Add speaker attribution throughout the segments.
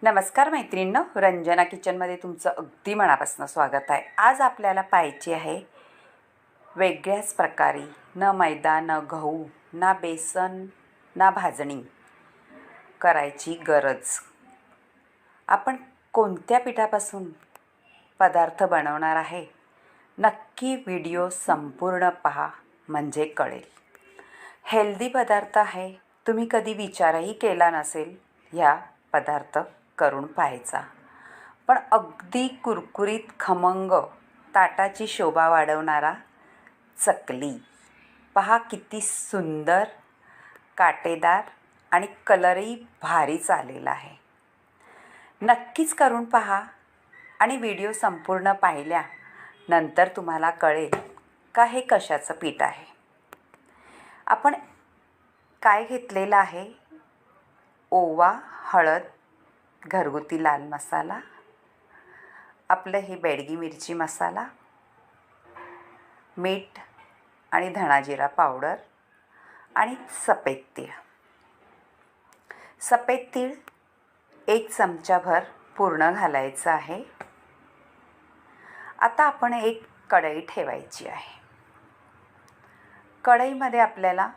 Speaker 1: नमस्कार मैत्रिणींनो, रंजना किचनमध्ये तुमचं अगदी मनापासून स्वागत आहे। आज आपल्याला पाहायची आहे वेगळ्याच प्रकारे, न मैदा, न गहू, ना बेसन, ना भाजणी करायची गरज। आपण कोणत्या पिठापासून पदार्थ बनवणार आहे, नक्की व्हिडिओ संपूर्ण पहा म्हणजे कळेल। हेल्दी पदार्थ आहे, तुम्ही कधी विचारही केला नसेल ह्या पदार्थ करून पाहायचा, पण अगदी कुरकुरीत खमंग ताटाची शोभा वाढवणारा चकली। पहा किती सुंदर, काटेदार आणि कलरही भारीच आलेला आहे। नक्कीच करून पहा आणि व्हिडिओ संपूर्ण पाहिल्यानंतर तुम्हाला कळेल का हे कशाचं पीठ आहे। आपण काय घेतलेलं आहे, ओवा, हळद, घरगुती लाल मसाला, आपलं हे बेडगी मिरची मसाला, मीठ आणि धणाजिरा पावडर आणि सफेद तीळ। सफेद तीळ 1 चमचाभर पूर्ण घालायचं आहे। आता आपण एक कढई ठेवायची आहे। कढईमध्ये आपल्याला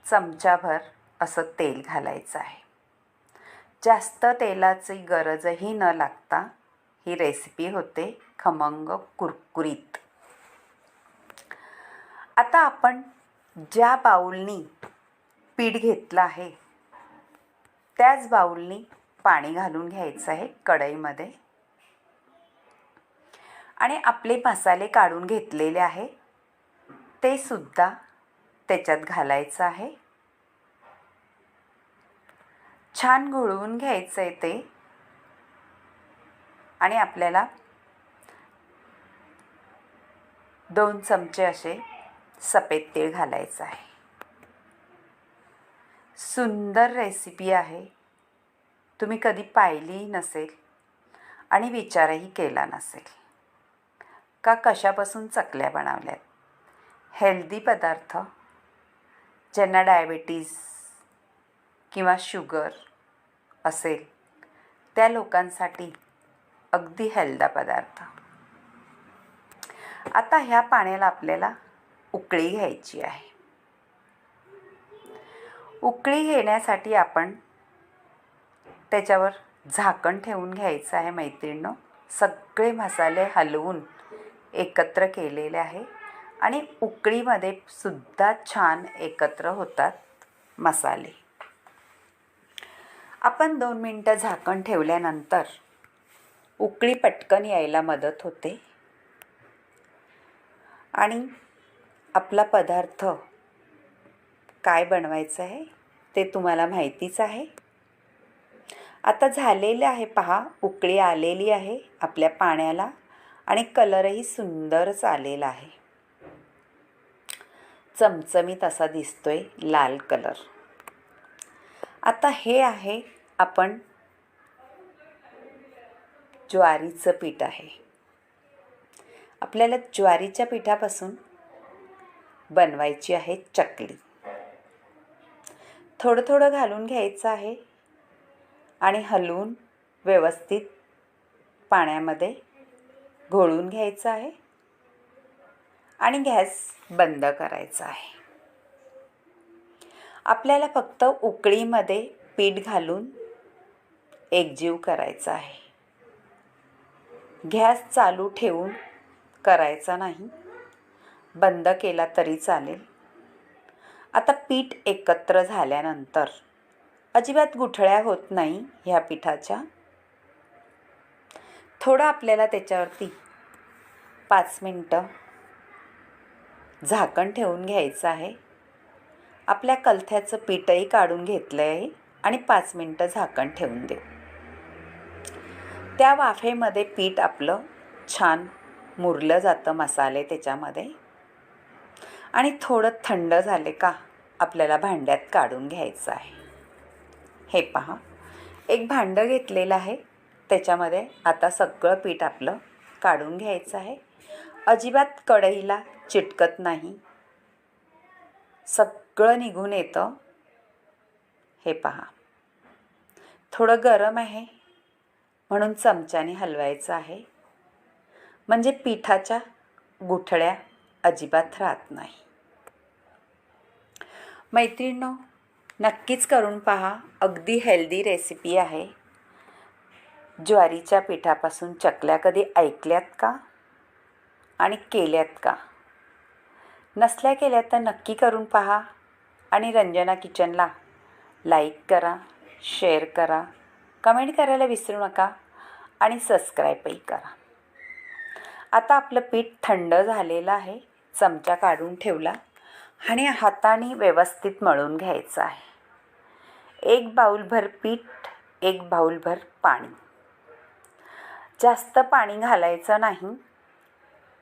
Speaker 1: चमचाभर असं तेल घालायचं आहे। जास्त तेलाची गरजही न लागता ही रेसिपी होते खमंग कुरकुरीत। आता आपण ज्या बाउलनी पीठ घेतलं आहे त्याच बाउलनी पाणी घालून घ्यायचं आहे कढईमध्ये आणि आपले मसाले काढून घेतलेले आहे ते सुद्धा त्याच्यात घालायचं आहे। छान घोळवून घ्यायचं आहे ते आणि आपल्याला 2 चमचे असे सफेद तीळ घालायचं आहे। सुंदर रेसिपी आहे, तुम्ही कधी पाहिली नसेल आणि विचारही केला नसेल का कशापासून चकल्या बनवल्यात। हेल्दी पदार्थ, ज्यांना डायबिटीज किंवा शुगर असेल त्या लोकांसाठी अगदी हेल्दी पदार्थ। आता ह्या पाण्याला आपल्याला उकळी घ्यायची आहे। उकळी घेण्यासाठी आपण त्याच्यावर झाकण ठेवून घ्यायचं आहे मैत्रिणींनो। सगळे मसाले हलवून एकत्र केलेले आहे आणि उकळीमध्ये सुद्धा छान एकत्र होतात मसाले। आपण 2 मिनिटं झाकण ठेवल्यानंतर उकळी पटकन यायला मदत होते आणि आपला पदार्थ काय बनवायचं आहे ते तुम्हाला माहितीच आहे। आता झालेले आहे, पहा उकळी आलेली आहे आपल्या पाण्याला आणि कलरही सुंदरच आलेला आहे, चमचमीत असा दिसतोय लाल कलर। आता हे आहे आपण ज्वारीचं पीठ आहे। आपल्याला ज्वारीच्या पिठापासून बनवायची आहे चकली। थोडं थोडं घालून घ्यायचं आहे आणि हलवून व्यवस्थित पाण्यामध्ये घोळून घ्यायचं आहे आणि गॅस बंद करायचा आहे। आपल्याला फक्त उकळीमध्ये पीठ घालून एकजीव करायचा आहे, गॅस चालू ठेवून करायचा नाही, बंद केला तरी चालेल। आता पीठ एकत्र झाल्यानंतर अजिबात गुठळ्या होत नाही ह्या पिठाच्या। थोडं आपल्याला त्याच्यावरती 5 मिनिटं झाकण ठेवून घ्यायचं आहे। आपल्या कलथ्याचं पीठही काढून घेतलं आहे आणि 5 मिनिटं झाकण ठेवून देऊ। त्या वाफेमध्ये पीठ आपलं छान मुरलं जातं, मसाले त्याच्यामध्ये, आणि थोडं थंड झाले का आपल्याला भांड्यात काढून घ्यायचं आहे। हे पहा, एक भांडं घेतलेलं आहे, त्याच्यामध्ये आता सगळं पीठ आपलं काढून घ्यायचं आहे। अजिबात कढईला चिटकत नाही, सगळं निघून येतं। हे पहा, थोडं गरम आहे म्हणून चमच्याने हलवायचं आहे, म्हणजे पिठाच्या गुठळ्या अजिबात राहत नाही. मैत्रिणींनो, नक्कीच करून पहा. अगदी हेल्दी रेसिपी आहे. ज्वारीच्या पिठापासून चकल्या कधी ऐकल्यात का आणि केल्यात का? नसल्या केल्या तर नक्की करून पहा. आणि रंजना किचनला लाईक करा, शेअर करा, कमेंट करायला विसरू नका आणि सबस्क्राईबही करा. आता आपलं पीठ थंड झालेलं आहे. चमचा काढून ठेवला आणि हाताने व्यवस्थित मळून घ्यायचं आहे. 1 बाऊलभर पीठ, 1 बाऊलभर पाणी. जास्त पाणी घालायचं नाही.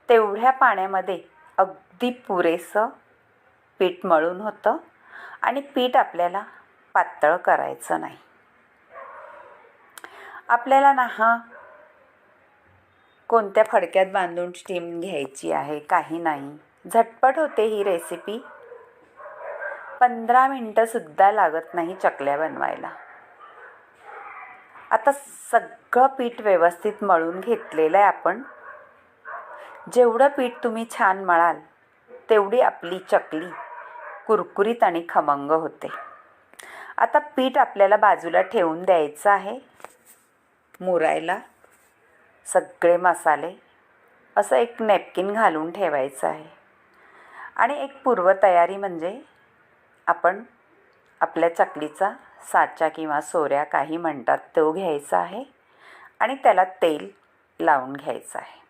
Speaker 1: तेवढ्या पाण्यामध्ये अगदी पुरेसं पीठ मळून होतं आणि पीठ आपल्याला पातळ करायचं नाही. आपल्याला कोणत्या फडक्यात बांधून स्टीम घ्यायची आहे, काही नाही. झटपट होते ही रेसिपी. 15 मिनटंसुद्धा लागत नाही चकल्या बनवायला. आता सगळं पीठ व्यवस्थित मळून घेतलेलं आहे आपण. जेवढं पीठ तुम्ही छान मळाल तेवढी आपली चकली कुरकुरीत आणि खमंग होते. आता पीठ आपल्याला बाजूला ठेवून द्यायचं आहे. मुरायला सगळे मसाले असं एक नॅपकिन घालून ठेवायचं आहे. आणि एक पूर्वतयारी म्हणजे आपण आपल्या चकलीचा साचा किंवा सोऱ्या काही म्हणतात तो घ्यायचा आहे आणि त्याला तेल लावून घ्यायचं आहे.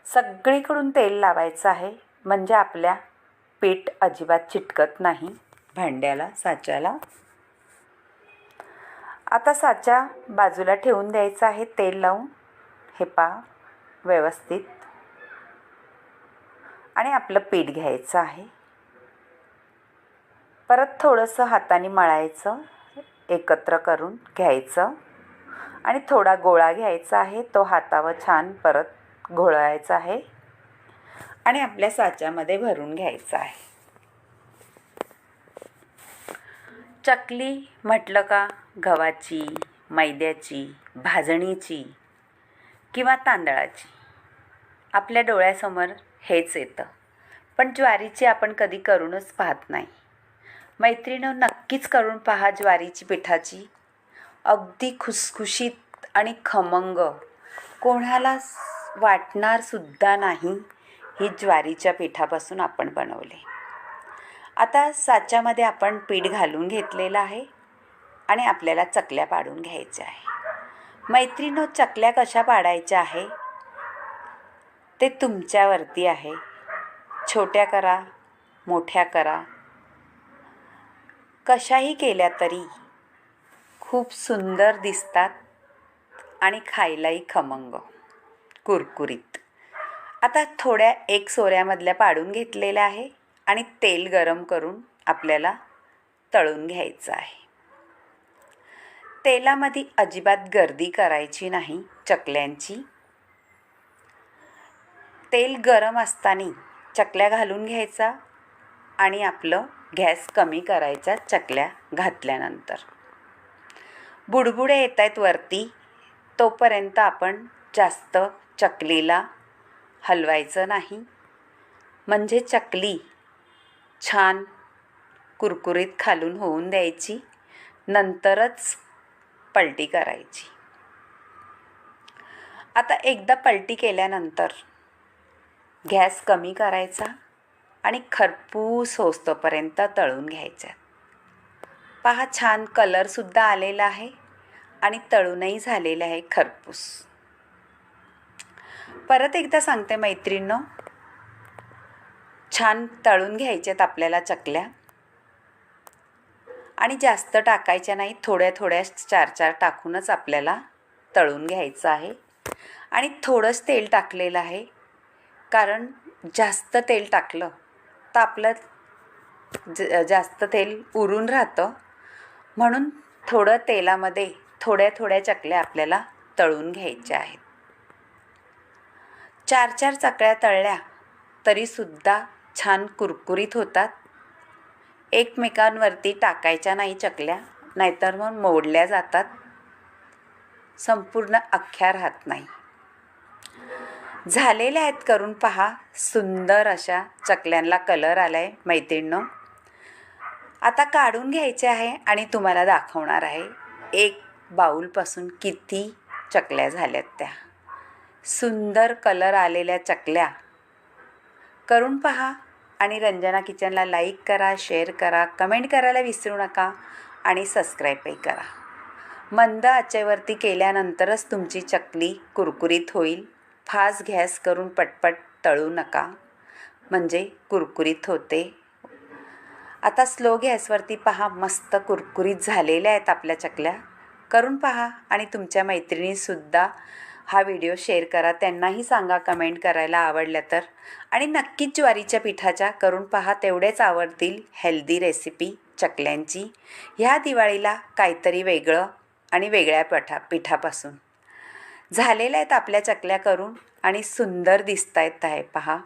Speaker 1: सगळीकडून तेल लावायचं आहे, म्हणजे आपल्या पीठ अजिबात चिटकत नाही भांड्याला, साच्याला. आता साचा बाजूला ठेवून द्यायचा आहे तेल लावून. हे पहा व्यवस्थित. आणि आपलं पीठ घ्यायचं आहे. परत थोडंसं हाताने मळायचं, एकत्र करून घ्यायचं आणि थोडा गोळा घ्यायचा आहे. तो हातावर छान परत घोळायचा आहे आणि आपल्या साच्यामध्ये भरून घ्यायचा आहे. चकली म्हटलं का गव्हाची, मैद्याची, भाजणीची किंवा तांदळाची, आपल्या डोळ्यासमोर हेच येतं. पण ज्वारीची आपण कधी करूनच पाहत नाही. मैत्रिणींनो, नक्कीच करून पहा ज्वारीची पिठाची. अगदी खुसखुशीत आणि खमंग, कोणाला वाटणारसुद्धा नाही ही ज्वारीच्या पिठापासून आपण बनवले. आता साच्यामध्ये आपण पीठ घालून घेतलेलं आहे आणि आपल्याला चकल्या पाडून घ्यायच्या आहे. मैत्रिणींनो, चकल्या कशा पाडायच्या आहे ते तुमच्यावरती आहे. छोट्या करा, मोठ्या करा, कशाही केल्या तरी खूप सुंदर दिसतात आणि खायलाही खमंग, कुरकुरीत. आता थोड्या 1 सोऱ्यामधल्या पाडून घेतलेल्या आहे आणि तेल गरम करून आपल्याला तळून घ्यायचं आहे. तेलामध्ये अजिबात गर्दी करायची नाही चकल्यांची. तेल गरम असताना चकल्या घालून घ्यायचा आणि आपलं गॅस कमी करायचा चकल्या घातल्यानंतर. बुडबुडे येत आहेत वरती, तोपर्यंत आपण जास्त चकलीला हलवायचं नाही, म्हणजे चकली छान कुरकुरीत खालून होऊन द्यायची, नंतरच पलटी करायची. आता एकदा पलटी केल्यानंतर गॅस कमी करायचा आणि खरपूस होस्तोपर्यंत तळून घ्यायच्या. पहा, छान कलरसुद्धा आलेला आहे आणि तळूनही झालेले आहे खरपूस. परत एकदा सांगते मैत्रिणींनो, छान तळून घ्यायच्यात आपल्याला चकल्या आणि जास्त टाकायच्या नाही. थोड्या थोड्या 4-4 टाकूनच आपल्याला तळून घ्यायचं आहे. आणि थोडंच तेल टाकलेलं आहे, कारण जास्त तेल टाकलं तर आपलं जास्त तेल उरून राहतं. म्हणून थोडं तेलामध्ये थोड्या थोड्या चकल्या आपल्याला तळून घ्यायच्या आहेत. 4-4 चकल्या तळल्या तरीसुद्धा छान कुरकुरीत होतात. एकमेकांवरती टाकायच्या नाही चकल्या, नाहीतर मग मोडल्या जातात. संपूर्ण अख्ख्या राहत नाही. झालेल्या आहेत, करून पहा. सुंदर अशा चकल्यांना कलर आला आहे मैत्रिणींनो. आता काढून घ्यायचे आहे आणि तुम्हाला दाखवणार आहे एक बाऊलपासून किती चकल्या झाल्यात त्या. सुंदर कलर आलेल्या चकल्या करून पहा आणि रंजना किचनला लाईक करा, शेअर करा, कमेंट करायला विसरू नका आणि सबस्क्राईबही करा. मंद आचेवरती केल्यानंतरच तुमची चकली कुरकुरीत होईल. फास्ट गॅस करून पटपट तळू नका, म्हणजे कुरकुरीत होते. आता स्लो गॅसवरती पहा, मस्त कुरकुरीत झालेल्या आहेत आपल्या चकल्या. करून पहा आणि तुमच्या मैत्रिणीसुद्धा हा व्हिडिओ शेअर करा, त्यांनाही सांगा कमेंट करायला आवडल्या तर. आणि नक्कीच ज्वारीच्या पिठाच्या करून पहा, तेवढेच आवडतील हेल्दी रेसिपी चकल्यांची. ह्या दिवाळीला काहीतरी वेगळं आणि वेगळ्या पिठापासून झालेल्या आहेत आपल्या चकल्या करून आणि सुंदर दिसत आहेत आहे पहा.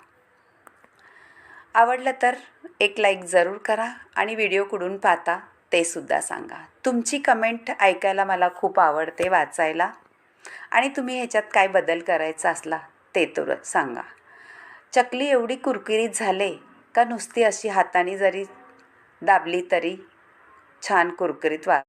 Speaker 1: आवडलं तर एक लाईक जरूर करा आणि व्हिडिओ कुठून पाहता ते सुद्धा सांगा. तुमची कमेंट ऐकायला मला खूप आवडते, वाचायला. आणि तुम्ही ह्याच्यात काय बदल करायचा असला ते तर सांगा. चकली एवढी कुरकुरीत झाले का नुसती अशी हाताने जरी दाबली तरी छान कुरकुरीत